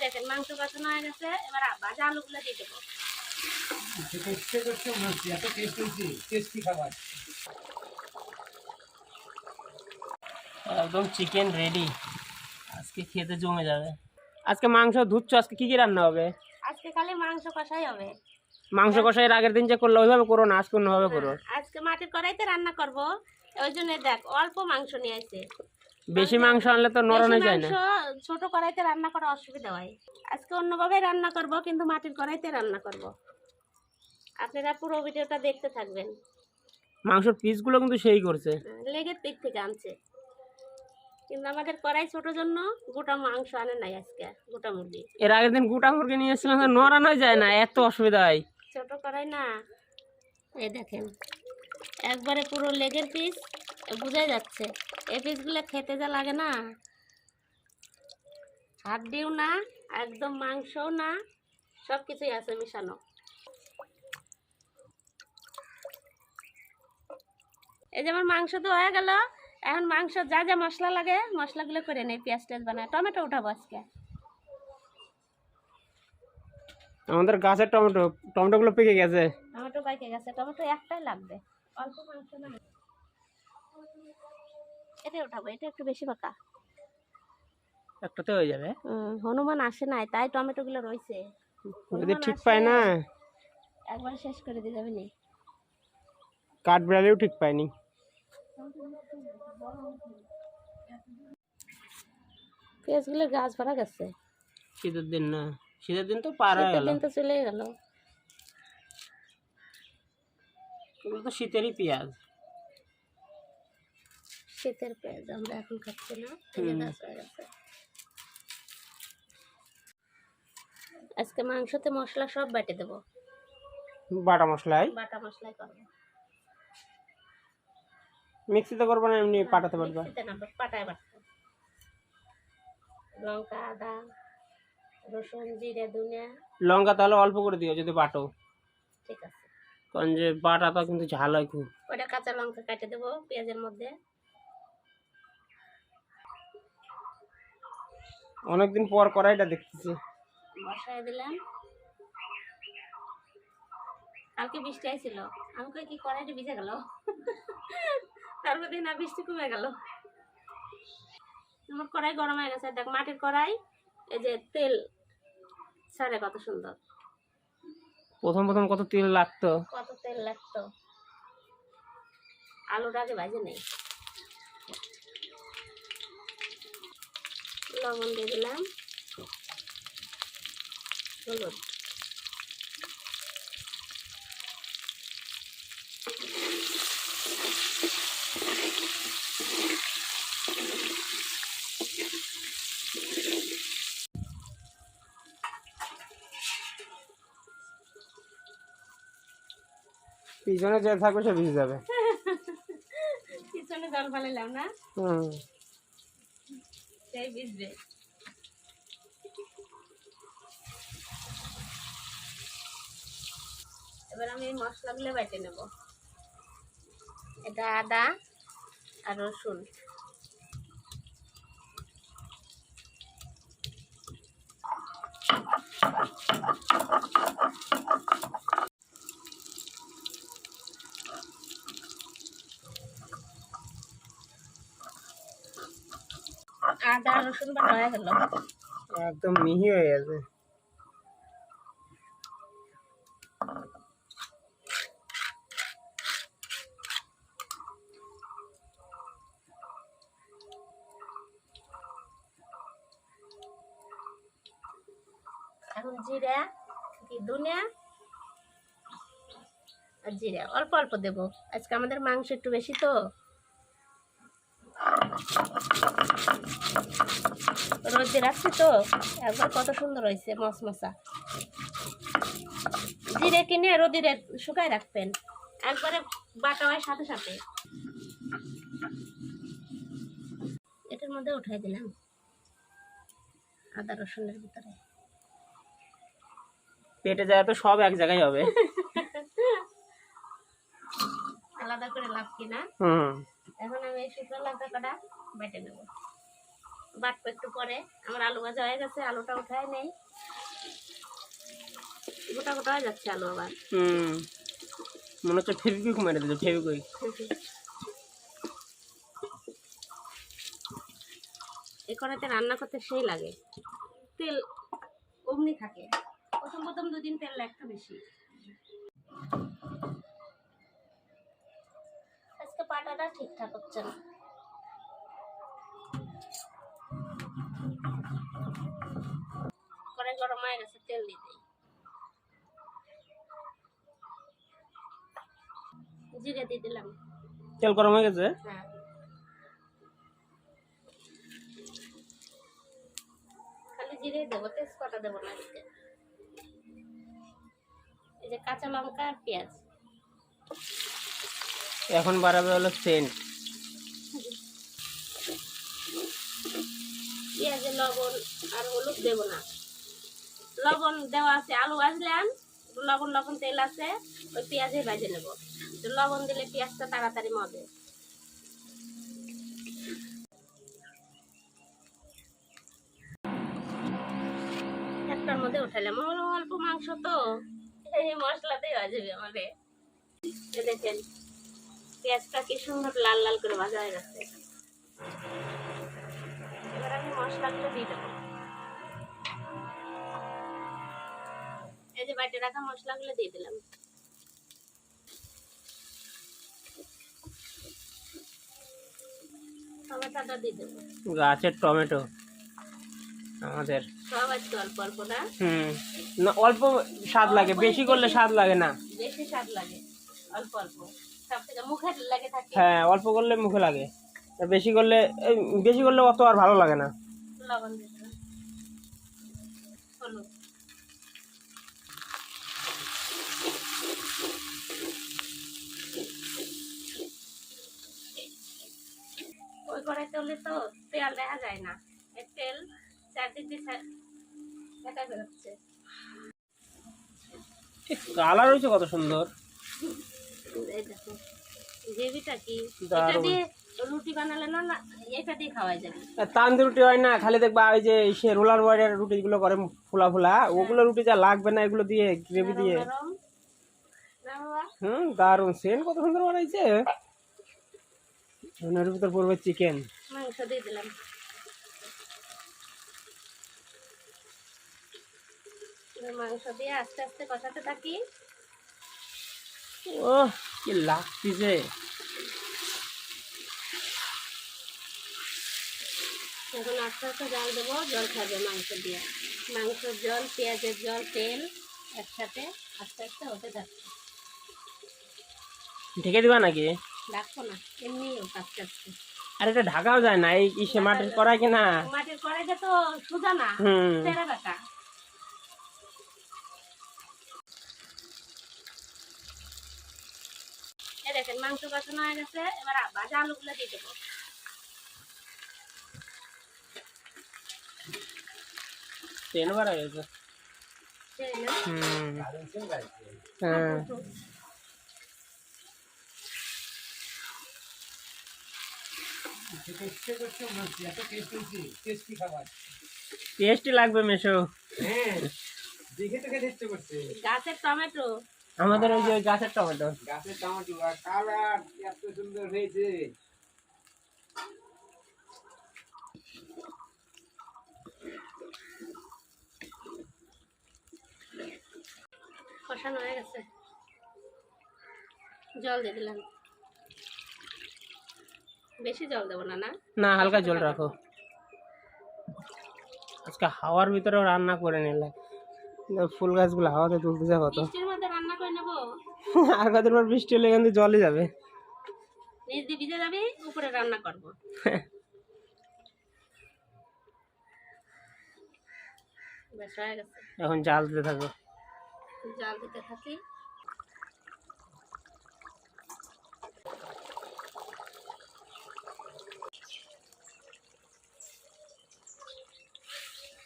দেখেন মাংস কষানো হয়ে গেছে, এবার ভাজা আলুগুলো দিয়ে দেবো। একদম চিকেন রেডি, আজকে খেতে জমে যাবে। আজকে মাংস ধুচ্ছ, আজকে কি কি রান্না হবে? আজকে খালি মাংস কষাই হবে। মাংস কষাইয়ের আগের দিন যে করলো ওইভাবে করো না, আজকে অন্যভাবে করো। আজকে মাটির কড়াইতে রান্না করব, ওই জন্য দেখ অল্প মাংস নিয়ে আসছে। বেশি মাংস আনলে তো নরমে যায় না। ছোট কড়াইতে রান্না করা অসুবিধা হয়। আজকে অন্যভাবে রান্না করব, কিন্তু মাটির কড়াইতে রান্না করব। আপনারা পুরো ভিডিওটা দেখতে থাকবেন। মাংসের পিসগুলো কিন্তু সেই করছে, লেগের দিক থেকে আনছে, কিন্তু আমাদের কড়াই ছোট জন্য গোটা মাংস আনে নাই আজকে, গোটা মুরগি। এর আগের দিন গোটা মুরগি নিয়ে এসেছিলাম, নড়ানো যায় না, এত অসুবিধা হয়। ছোট কড়াই না, এই দেখেন একবারে পুরো লেগের পিস, বোঝাই যাচ্ছে। এই পিসগুলো খেতে যা লাগে না, হাড্ডিও না, একদম মাংসও না, সব কিছুই আছে মিশানো। এই যেমন মাংস তো হয়ে গেল, এখন মাংস যা যা মশলা লাগে মশলাগুলো করে নেই, পেঁয়াজ টেয়াজ বানায়। টমেটো উঠাবো আজকে। আমাদের গাছের টমেটোগুলো পেকে গেছে। টমেটো পাইকে গেছে, টমেটো একটাই লাগবে, অল্প মাংস না। এটা উঠাবো, এটা একটু বেশি পাকা, একটাতে হয়ে যাবে। হনুমান আসে নাই তাই টমেটো গুলো রয়েছে, যদি ঠিক পায় না একবার শেষ করে দিয়ে যাবে নি। কাঠ বিড়ালেও ঠিক পায়নি। পেঁয়াজগুলোর গাছ ভরা গেছে। শীতের দিন না, শীতের দিন তো পার হয়ে গেল, দিন তো চলে গেল। এগুলো তো শীতেরই পেঁয়াজ, শীতের পেঁয়াজ আমরা এখন খাচ্ছি না, গাছ হয়ে গেছে। আজকে মাংসতে মশলা সব বেটে দেবো, বাটা মশলাই করবো। মিক্সিতে করবো না, এমনি পাটাতে বাটবা? পাটায় বাটবো। লঙ্কা, আদা, রসুন, জিরে, ধনিয়া। লঙ্কা তাহলে অল্প করে দিও যদি বাটো, ঠিক আছে, কারণ যে বাটাটা কিন্তু ঝাল হয় খুব। ওটা কাঁচা লঙ্কা কেটে দেবো পেঁয়াজের মধ্যে। অনেকদিন পর কড়াইটা দেখতেছি, বসায় দিলাম। কালকে বৃষ্টি আইছিল, আমি কই কি কড়াইটা ভিজে গেল, তারপর দিন বৃষ্টি কমে গেল। আমার কড়াই গরম হয়ে গেছে, দেখ মাটির কড়াই, এই যে তেল ছাড়ে কত সুন্দর। প্রথম প্রথম কত তেল লাগতো, আলুটা আগে ভাজে নেই। লবণ দিয়ে দিলাম, হলুদ, পিছনে যে থাকবে সে ভিজে যাবে। পিছনে জল ফেলাইলাম না, সেই ভিজবে। এবার আমি এই মশলাগুলো বেটে নেব। এটা আদা আর রসুন, আদা রসুন বাটা হয়ে গেল, একদম মিহি হয়ে গেছে। এখন জিরা, ধনিয়া আর জিরা অল্প অল্প দেবো, আজকে আমাদের মাংস একটু বেশি তো। রোদে রাখছি তো, একবার কত সুন্দর হয়েছে মশমশা। জিরে কিনে রোদে শুকায় রাখবেন, একবারে বাটা হয় সাথে সাথে। এটার মধ্যে উঠাই দিলাম আদা রসুনের ভিতরে। পেটে যায় তো সব এক জায়গায় হবে, আলাদা করে লাভ কিনা। এখন আমি এই শুকনো লঙ্কা কাটা বেটে নেব। বাটবো একটু পরে। আমার আলু ভাজা হয়ে গেছে, আলুটা উঠায় নেই, গোটা গোটা হয়ে যাচ্ছে আলু আবার। মনে হচ্ছে ফেবিকুইক মেরে দিল, ফেবিকুইক। এই কড়াইতে রান্না করতে সেই লাগে, তেল অমনি থাকে। প্রথম প্রথম 2 দিন তেল লাগতো বেশি। আজকে পাটাটা ঠিকঠাক হচ্ছে না। কড়াই গরম হয়ে গেছে, তেল দিয়ে দিই। জিরে দিয়ে দিলাম। তেল গরম হয়ে গেছে। হ্যাঁ, খালি জিরে দেবো, তেজপাতা দেবো না দিতে। এই যে কাঁচা লঙ্কা আর পেঁয়াজ। এখন বাড়াবে হলো সেন্ট। পেঁয়াজে লবণ আর হলুদ দেবো না, লবণ দেওয়া আছে। আলু ভাজলাম, লবণ লবণ তেল আছে, ওই পেঁয়াজে ভাজে নেবো। লবণ দিলে পেঁয়াজটা তাড়াতাড়ি মজে। একটার মধ্যে উঠাইলাম, অল্প মাংস তো, এই মশলাতেই ভাজবে আমাদের। দেখেন পেঁয়াজটা কি সুন্দর লাল লাল করে ভাজা হয়ে গেছে। এবার আমি মশলাগুলো দিয়ে দেবো। এই যে বাটি রাখা মশলাগুলো দিয়ে দিলাম। টমেটোটা দিয়ে দেবো। গাছের টমেটো আমাদের সব আজকে অল্প অল্প না? না, অল্প স্বাদ লাগে, বেশি করলে স্বাদ লাগে না। বেশি স্বাদ লাগে অল্প অল্প, সব থেকে মুখে লাগে থাকে। হ্যাঁ, অল্প করলে মুখে লাগে, বেশি করলে অত আর ভালো লাগে না। লবণ দিয়ে দিলাম, হলুদ। ওই কড়াইতে হলে তো তেল দেখা যায় না, এই তেল চারদিক দিয়ে দেখা বেরোচ্ছে। কালার হয়েছে কত সুন্দর। এই দেখো গ্রেভিটা কি, এটা দারুণ। দিয়ে রুটি বানালে না, এটা দিয়ে খাওয়া যাবে। তান্দুর রুটি হয় না, খালি দেখবা ওই যে সে রোলার বয়ের রুটিগুলো করে ফুলা ফুলা, ওগুলো রুটি যা লাগবে না, এগুলো দিয়ে গ্রেভি দিয়ে। নরম না বাবা? দারুণ সেন্ট কত সুন্দর বানাইছে। এর ভিতর পড়বে চিকেন। মাংস দিয়ে দিলাম। মাংস দিয়ে আস্তে আস্তে কষাতে থাকি। ও কি লাগতেছে। এখন আস্তে আস্তে জল দেবো, জল খাবে মাংস দিয়ে। মাংসের জল, পেঁয়াজের জল, তেল একসাথে আস্তে আস্তে হতে থাকছে। ঢেকে দিবা নাকি? ডাকবো না, এমনি আস্তে আস্তে। আর এটা ঢাকাও যায় না, এই ইসে মাটির কড়াই কিনা। মাটির কড়াইটা তো সোজা না, তেরা বেটা। এই দেখেন মাংস কষানো হয়ে গেছে, এবার ভাজা আলুগুলো দিয়ে দেবো। তেল বাড়া গেছে। হ্যাঁ, টেস্টি লাগবে মেশো। গাছের টমেটো, আমাদের ওই যে গাছের টমেটো। গাছের টমেটো আর কালার এত সুন্দর হয়েছে। কষানো হয়ে গেছে, জল দিয়ে দিলাম। বেশি জল দেবো না, না না, হালকা জল রাখো। আজকে হাওয়ার ভিতরেও রান্না করে নিলে, ফুল গাছগুলো হাওয়াতে তুলতে যাবো তো। বৃষ্টির মধ্যে রান্না করে নেবো। আর কদিন পর বৃষ্টি হলে এখান থেকে জলই যাবে। নিচ দিয়ে ভিজে যাবি, উপরে রান্না করবো। বেশ হয়ে গেছে, এখন জাল দিতে থাকো। জাল দিতে থাকি।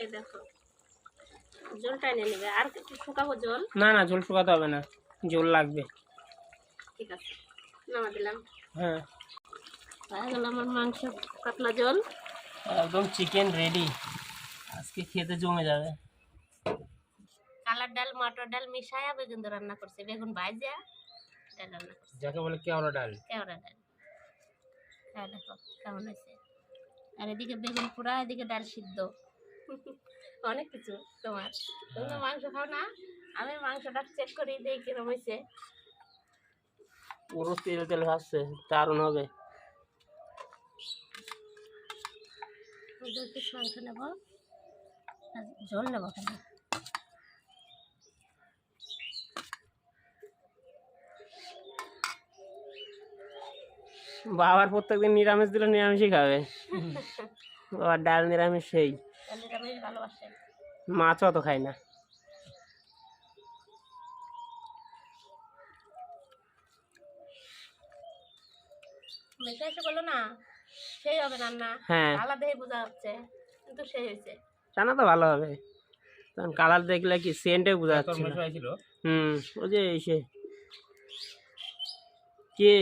এই দেখো জলটা এনে নেবে, আর একটু শুকাবো জল। না না, ঝোল শুকাতে হবে না, জল লাগবে। ঠিক আছে, নামা দিলাম। হ্যাঁ, হয়ে গেল আমার মাংস পাতলা জল। একদম চিকেন রেডি, আজকে খেতে জমে যাবে। কালার ডাল মটর ডাল মিশায়া বেগুন দিয়ে রান্না করছে, বেগুন ভাজা ডাল রান্না করছে, যাকে বলে কেওড়া ডাল। কেওড়া ডাল। হ্যাঁ দেখো কেমন হয়েছে। আর এদিকে বেগুন পোড়া, এদিকে ডাল সিদ্ধ, অনেক কিছু তোমার। তুমি তো মাংস খাও না, আমি মাংসটা চেক করে দিই কিরম হয়েছে। পুরো তেল তেল ভাসছে, দারুণ হবে। দু পিস মাংস নেবো আর ঝোল নেবো খালি। বাবার প্রত্যেকদিন নিরামিষ দিলে নিরামিষই খাবে, বাবার ডাল নিরামিষ সেই, তাহলে এটা বেশ ভালোবাসে। মাছও তো খাই না। মেশে এসে বললো না সেই হবে রান্না, হ্যাঁ আলাদাই বোঝা হচ্ছে, কিন্তু সেই হয়েছে। রান্না তো ভালো হবে, কারণ কালার দেখলে কি সেন্টে বোঝা যাচ্ছে না। হয়েছিল ওই যে এসে কি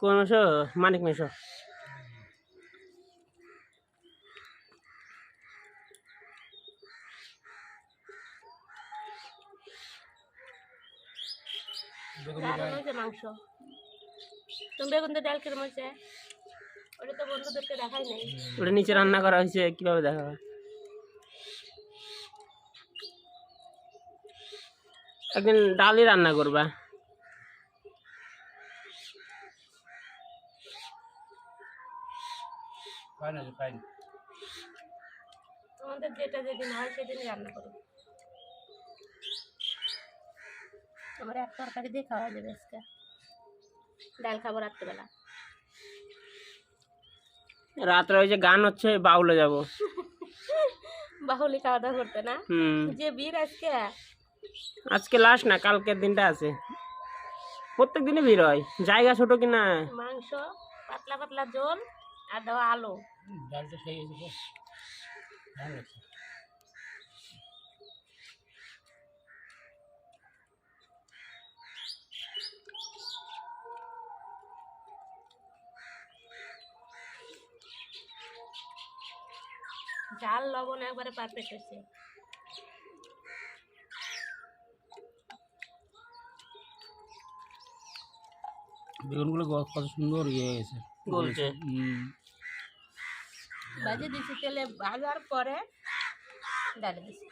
কোন মেশো, মানিক মেশো। দারুণ হয়েছে মাংস। তুমি বেগুন দিয়ে ডাল কিরম হয়েছে? ওটা তো বন্ধুদেরকে দেখাই নাই। ওটা নিচে রান্না করা হয়েছে, কিভাবে দেখাবে? একদিন ডালই রান্না করবা। তোমাদের যেটা যেদিন হয় সেদিনই রান্না করো। আমার এক তরকারি দিয়ে খাওয়া যাবে আজকে, ডাল খাবো রাত্রিবেলা। রাত্রে ওই যে গান হচ্ছে, বাউলে যাব। বাহুলি খাওয়া দাওয়া করতে না, হুম যে বীর আজকে। আজকে লাস্ট না, কালকের দিনটা আছে। প্রত্যেক দিনে ভিড় হয়, জায়গা ছোট কিনা। মাংস পাতলা পাতলা ঝোল আর দেওয়া আলু। ডালটা সেই হয়েছে, ভালো লাগছে। ঝাল লবণ একবারে পারফেক্ট হয়েছে। বেগুনগুলো কত সুন্দর ইয়ে হয়েছে, বলছে ভাজে দিছি, তেলে ভাজার পরে ডালে দিছি।